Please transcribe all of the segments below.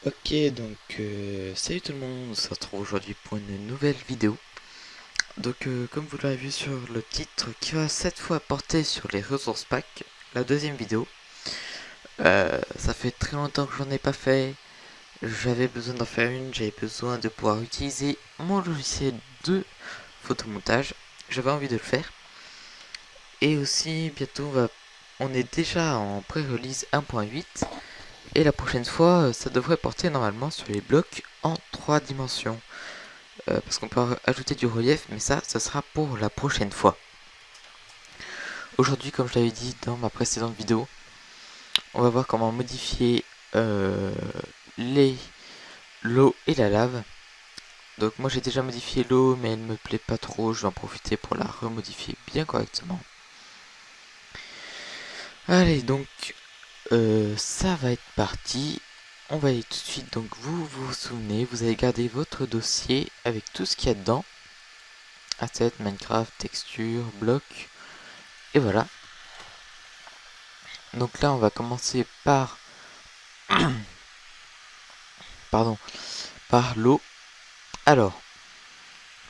Ok, donc salut tout le monde, on se retrouve aujourd'hui pour une nouvelle vidéo. Donc comme vous l'avez vu sur le titre, qui va cette fois porter sur les ressources pack, la deuxième vidéo. Ça fait très longtemps que j'en ai pas fait, j'avais besoin d'en faire une, j'avais besoin de pouvoir utiliser mon logiciel de photomontage, j'avais envie de le faire. Et aussi bientôt on est déjà en pré-release 1.8. Et la prochaine fois, ça devrait porter normalement sur les blocs en 3 dimensions. Parce qu'on peut ajouter du relief, mais ça sera pour la prochaine fois. Aujourd'hui, comme je l'avais dit dans ma précédente vidéo, on va voir comment modifier euh, l'eau et la lave. Donc moi j'ai déjà modifié l'eau, mais elle me plaît pas trop, je vais en profiter pour la remodifier bien correctement. Allez, donc ça va être parti. On va aller tout de suite, donc vous souvenez, vous allez garder votre dossier avec tout ce qu'il y a dedans. Asset, Minecraft, texture, bloc, et voilà. Donc là, on va commencer par, pardon, par l'eau. Alors,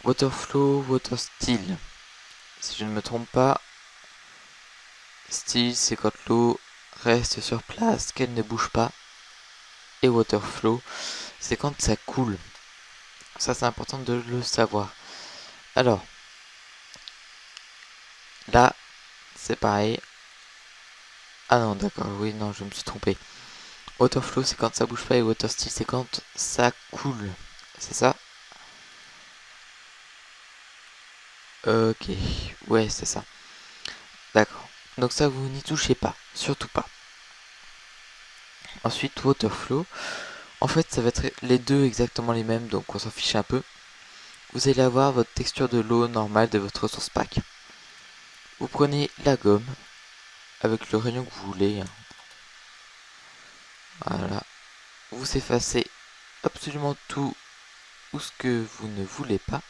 water flow, water style. Si je ne me trompe pas, style c'est quand l'eau reste sur place, qu'elle ne bouge pas. Et water flow, c'est quand ça coule. Ça, c'est important de le savoir. Alors, là, c'est pareil. Ah non, d'accord, oui, non, je me suis trompé. Water flow, c'est quand ça bouge pas et water style, c'est quand ça coule. C'est ça? Ok, ouais, c'est ça. D'accord. Donc ça, vous n'y touchez pas, surtout pas. Ensuite, water flow. En fait, ça va être les deux exactement les mêmes, donc on s'en fiche un peu. Vous allez avoir votre texture de l'eau normale de votre source pack. Vous prenez la gomme avec le rayon que vous voulez. Voilà. Vous effacez absolument tout ou ce que vous ne voulez pas.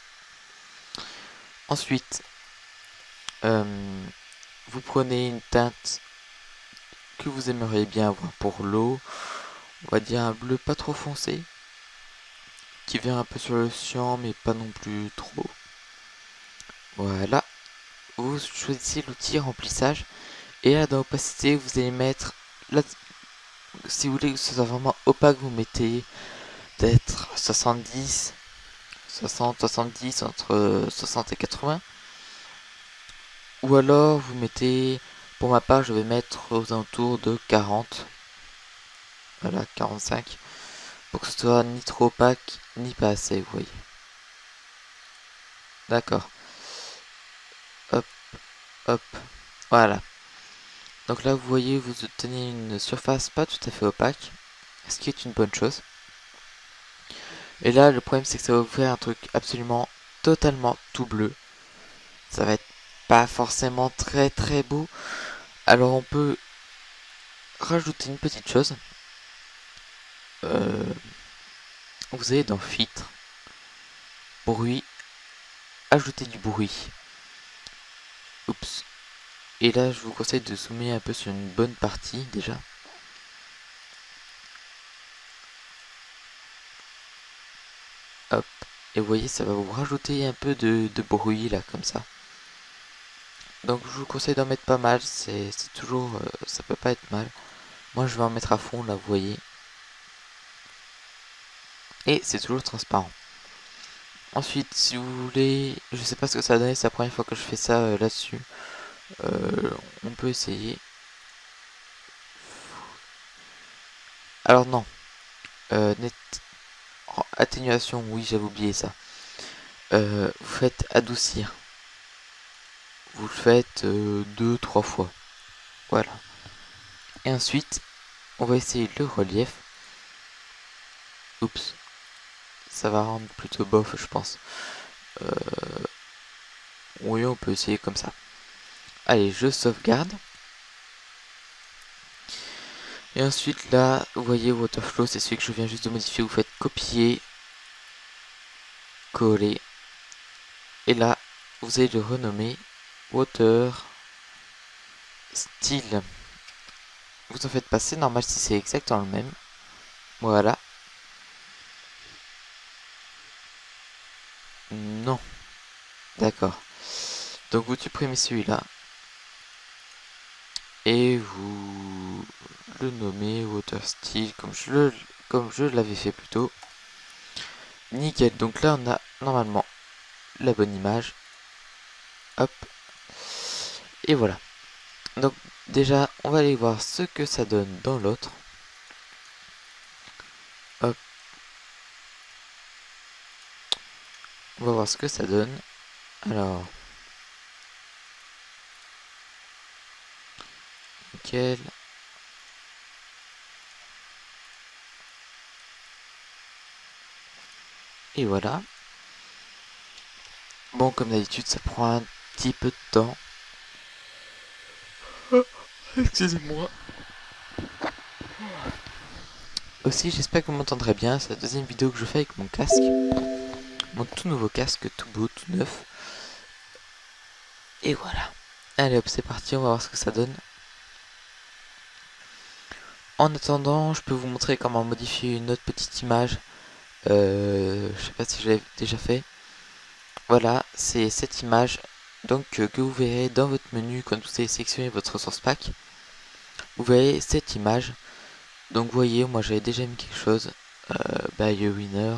Ensuite, vous prenez une teinte que vous aimeriez bien avoir pour l'eau. On va dire un bleu pas trop foncé, qui vient un peu sur le cyan, mais pas non plus trop. Voilà. Vous choisissez l'outil remplissage. Et là, dans opacité, vous allez mettre, là, si vous voulez que ce soit vraiment opaque, vous mettez peut-être 70, 60, 70, entre 60 et 80. Ou alors, vous mettez, pour ma part, je vais mettre aux alentours de 40. Voilà, 45. Pour que ce soit ni trop opaque, ni pas assez, vous voyez. D'accord. Hop, hop. Voilà. Donc là, vous voyez, vous obtenez une surface pas tout à fait opaque, ce qui est une bonne chose. Et là, le problème, c'est que ça va vous faire un truc absolument totalement tout bleu. Ça va être pas forcément très très beau. Alors on peut rajouter une petite chose. Euh, vous allez dans filtre, bruit, ajouter du bruit. Oups. Et là, je vous conseille de zoomer un peu sur une bonne partie déjà. Hop. Et vous voyez, ça va vous rajouter un peu de bruit là, comme ça. Donc je vous conseille d'en mettre pas mal, c'est toujours, ça peut pas être mal. Moi je vais en mettre à fond là, vous voyez. Et c'est toujours transparent. Ensuite, si vous voulez, je sais pas ce que ça va donner, c'est la première fois que je fais ça là-dessus. On peut essayer. Alors non, net atténuation, oui j'avais oublié ça. Vous faites adoucir. Vous le faites 2-3 fois. Voilà. Et ensuite, on va essayer le relief. Oups, ça va rendre plutôt bof, je pense. Euh, oui, on peut essayer comme ça. Allez, je sauvegarde. Et ensuite, là, vous voyez, Waterflow, c'est celui que je viens juste de modifier. Vous faites copier, coller. Et là, vous allez le renommer Water Style. Vous en faites pas, c'est normal si c'est exactement le même. Voilà. Non. D'accord. Donc vous supprimez celui-là. Et vous le nommez Water Style comme je l'avais fait plus tôt. Nickel. Donc là on a normalement la bonne image. Hop. Et voilà. Donc déjà on va aller voir ce que ça donne dans l'autre. Hop. On va voir ce que ça donne. Alors. Nickel. Et voilà. Bon, comme d'habitude, ça prend un petit peu de temps. Excusez-moi. Aussi, j'espère que vous m'entendrez bien. C'est la deuxième vidéo que je fais avec mon casque. Mon tout nouveau casque, tout beau, tout neuf. Et voilà. Allez hop, c'est parti, on va voir ce que ça donne. En attendant, je peux vous montrer comment modifier une autre petite image. Je sais pas si je l'ai déjà fait. Voilà, c'est cette image donc que vous verrez dans votre menu quand vous allez sélectionner votre ressource pack. Vous voyez cette image. Donc vous voyez, moi j'avais déjà mis quelque chose. By a winner.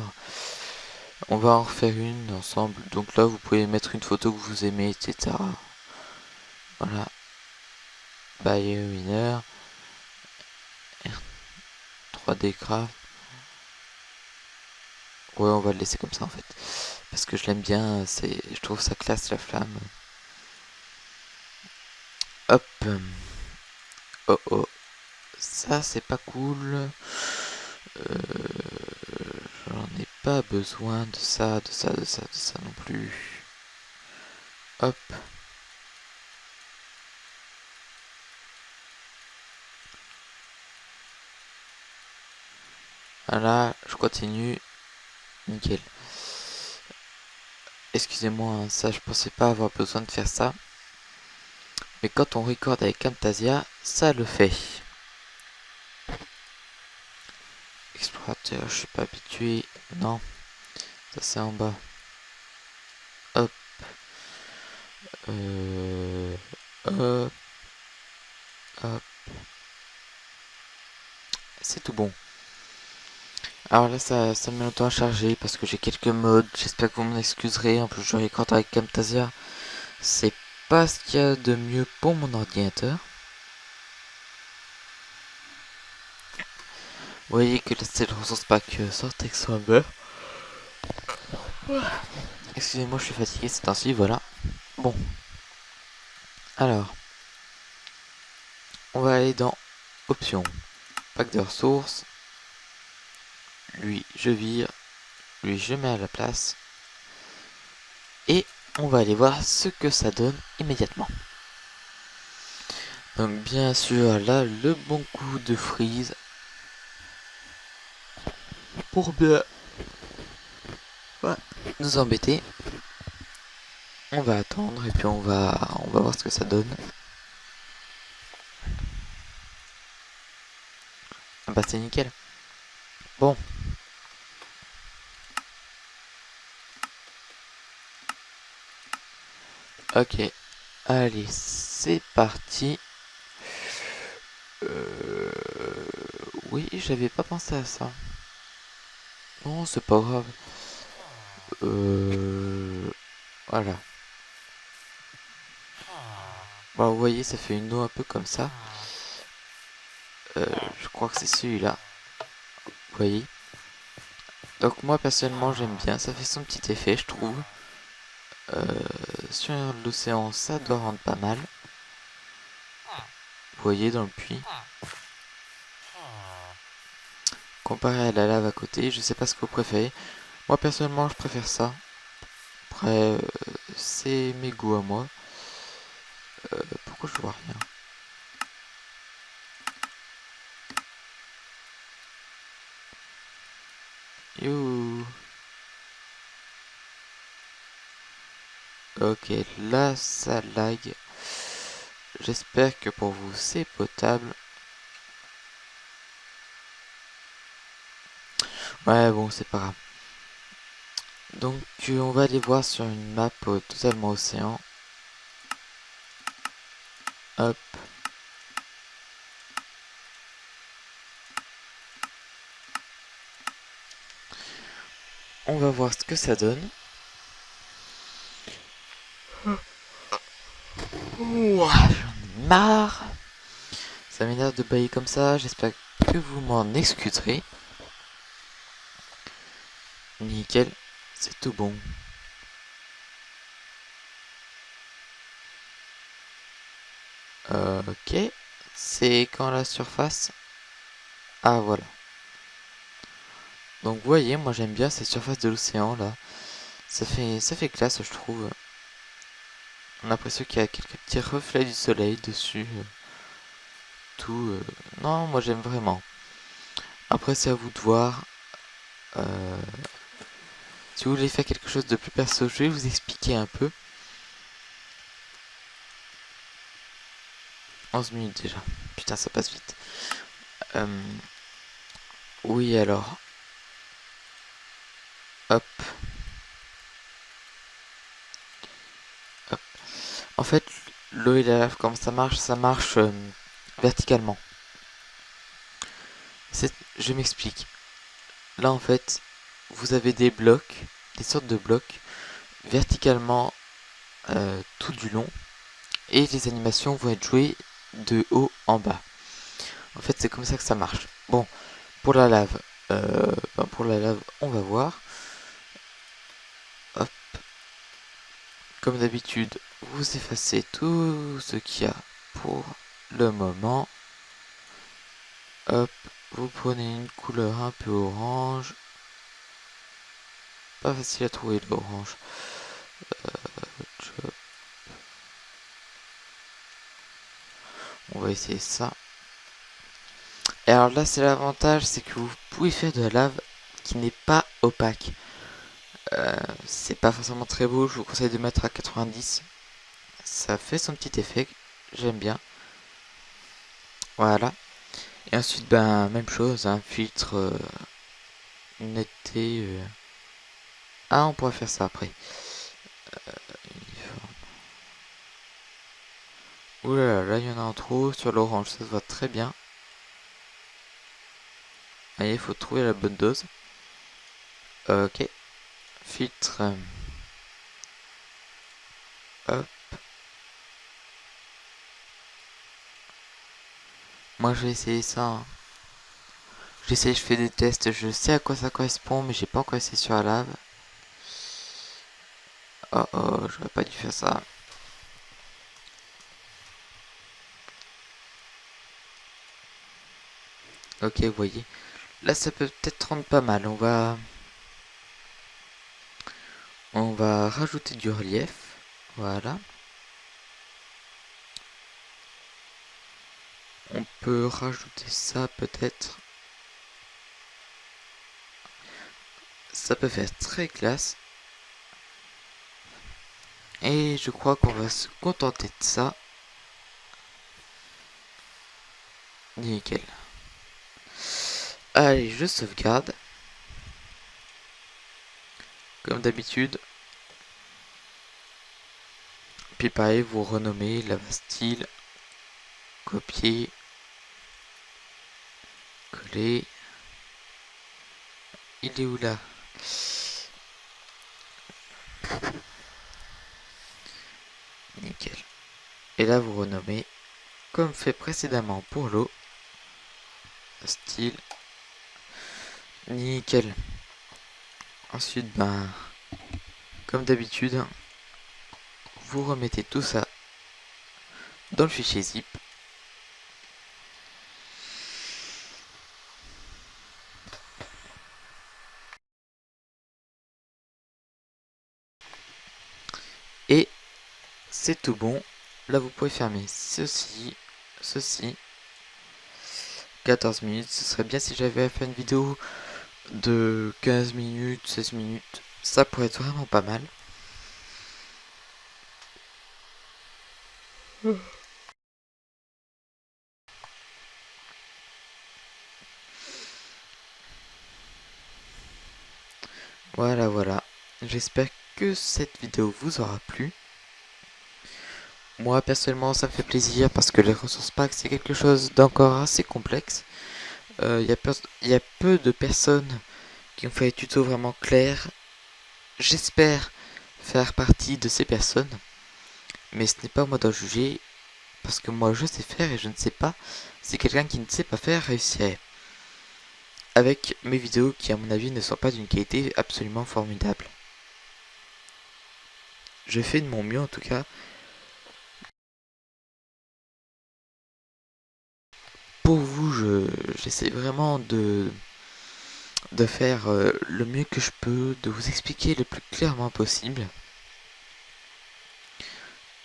On va en refaire une ensemble. Donc là, vous pouvez mettre une photo que vous aimez, etc. Voilà. By a winner. 3D craft. Ouais, on va le laisser comme ça en fait. Parce que je l'aime bien, je trouve ça classe la flamme. Hop. Oh oh. Ça, c'est pas cool. J'en ai pas besoin de ça, de ça, de ça, de ça non plus. Hop. Voilà, je continue. Nickel. Excusez-moi, hein, ça, je pensais pas avoir besoin de faire ça. Mais quand on record avec Camtasia, ça le fait. Explorateur, je suis pas habitué. Non, ça c'est en bas. Hop. Hop. Hop. C'est tout bon. Alors là, ça met longtemps à charger parce que j'ai quelques modes. J'espère que vous m'en excuserez. En plus, je record avec Camtasia. C'est pas ce qu'il y a de mieux pour mon ordinateur. Vous voyez que là, c'est le ressource pack Sortex Wonder. Excusez-moi, je suis fatigué ces temps-ci, voilà. Bon. Alors, on va aller dans Options. Pack de ressources. Lui, je vire. Lui, je mets à la place. Et on va aller voir ce que ça donne immédiatement. Donc bien sûr, là, le bon coup de freeze. Pour bien nous embêter. On va attendre et puis on va voir ce que ça donne. Ah bah c'est nickel. Bon. Ok. Allez, c'est parti. Oui, j'avais pas pensé à ça. Non, c'est pas grave. Voilà. Bah, vous voyez, ça fait une eau un peu comme ça. Je crois que c'est celui-là. Vous voyez. Donc moi, personnellement, j'aime bien. Ça fait son petit effet, je trouve. Sur l'océan, ça doit rendre pas mal. Vous voyez, dans le puits. Comparé à la lave à côté, je sais pas ce que vous préférez. Moi, personnellement, je préfère ça. Après, c'est mes goûts à moi. Pourquoi je vois rien? Youhou. Ok, là ça lag. J'espère que pour vous c'est potable. Ouais, bon, c'est pas grave. Donc on va aller voir sur une map totalement océan. Hop. On va voir ce que ça donne. Ouah, j'en ai marre. Ça m'énerve de bailler comme ça. J'espère que vous m'en excuserez. Nickel. C'est tout bon. Ok. C'est quand la surface. Ah voilà. Donc vous voyez, moi j'aime bien cette surface de l'océan là. Ça fait classe je trouve. On a l'impression qu'il y a quelques petits reflets du soleil dessus. Tout. Non, moi j'aime vraiment. Après c'est à vous de voir. Euh, Si vous voulez faire quelque chose de plus perso, je vais vous expliquer un peu. 11 minutes déjà. Putain, ça passe vite. Oui, alors. Hop. Hop. En fait, l'eau et la lave, comment ça marche verticalement. Je m'explique. Là, en fait, vous avez des blocs, des sortes de blocs, verticalement tout du long. Et les animations vont être jouées de haut en bas. En fait, c'est comme ça que ça marche. Bon, pour la lave, on va voir. Hop. Comme d'habitude, vous effacez tout ce qu'il y a pour le moment. Hop, vous prenez une couleur un peu orange. Pas facile à trouver l'orange. On va essayer ça. Et alors là, c'est l'avantage, c'est que vous pouvez faire de la lave qui n'est pas opaque. C'est pas forcément très beau, je vous conseille de mettre à 90. Ça fait son petit effet, j'aime bien. Voilà. Et ensuite, ben, même chose, un filtre netteté. Ah, on pourra faire ça après. Oulala, là, il y en a en trop. Sur l'orange, ça se voit très bien. Allez, il faut trouver la bonne dose. Ok. Filtre. Hop. Moi, je vais essayer ça, hein. J'essaie, je fais des tests. Je sais à quoi ça correspond, mais j'ai pas encore essayé sur la lave. Oh oh, j'aurais pas dû faire ça. Ok, vous voyez. Là, ça peut peut-être rendre pas mal. On va rajouter du relief. Voilà. On peut rajouter ça peut-être. Ça peut faire très classe. Et je crois qu'on va se contenter de ça. Nickel. Allez, je sauvegarde. Comme d'habitude. Puis pareil, vous renommez lava style. Copier. Coller. Il est où là? Nickel. Et là, vous renommez comme fait précédemment pour l'eau. Style. Nickel. Ensuite, ben, comme d'habitude, vous remettez tout ça dans le fichier zip. Et c'est tout bon. Là, vous pouvez fermer ceci. 14 minutes. Ce serait bien si j'avais fait une vidéo de 15 minutes, 16 minutes. Ça pourrait être vraiment pas mal. Voilà, voilà. J'espère que cette vidéo vous aura plu. Moi personnellement ça me fait plaisir parce que les ressources packs c'est quelque chose d'encore assez complexe. Il y a peu de personnes qui ont fait des tutos vraiment clairs. J'espère faire partie de ces personnes, mais ce n'est pas à moi d'en juger, parce que moi je sais faire et je ne sais pas si quelqu'un qui ne sait pas faire réussirait. Avec mes vidéos qui à mon avis ne sont pas d'une qualité absolument formidable. Je fais de mon mieux en tout cas. Pour vous, j'essaie vraiment de faire le mieux que je peux, de vous expliquer le plus clairement possible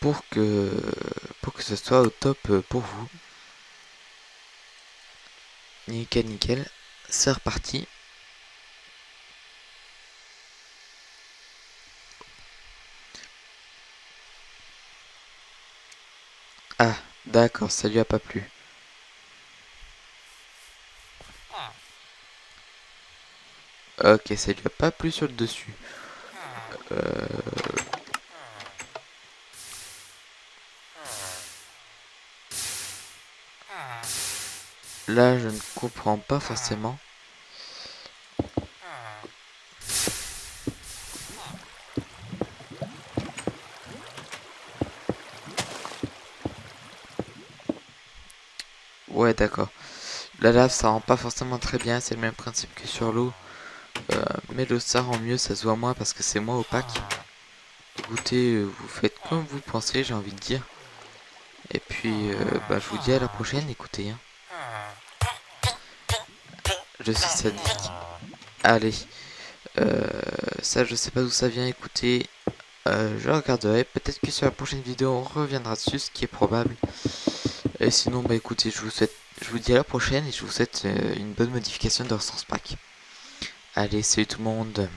pour que ce soit au top pour vous. Nickel, nickel. C'est reparti. Ah, d'accord, ça lui a pas plu. Ok, ça lui a pas plu sur le dessus. Euh, Là, je ne comprends pas forcément. Ouais, d'accord. La lave, ça rend pas forcément très bien, c'est le même principe que sur l'eau. Mais l'eau, ça rend mieux, ça se voit moins parce que c'est moins opaque. Écoutez, vous faites comme vous pensez, j'ai envie de dire. Et puis, je vous dis à la prochaine, écoutez. Hein. Je suis sadique. Allez, ça, je sais pas d'où ça vient, écoutez. Je regarderai. Peut-être que sur la prochaine vidéo, on reviendra dessus, ce qui est probable. Et sinon, écoutez, je vous dis à la prochaine et je vous souhaite une bonne modification de Ressource Pack. Allez, salut tout le monde.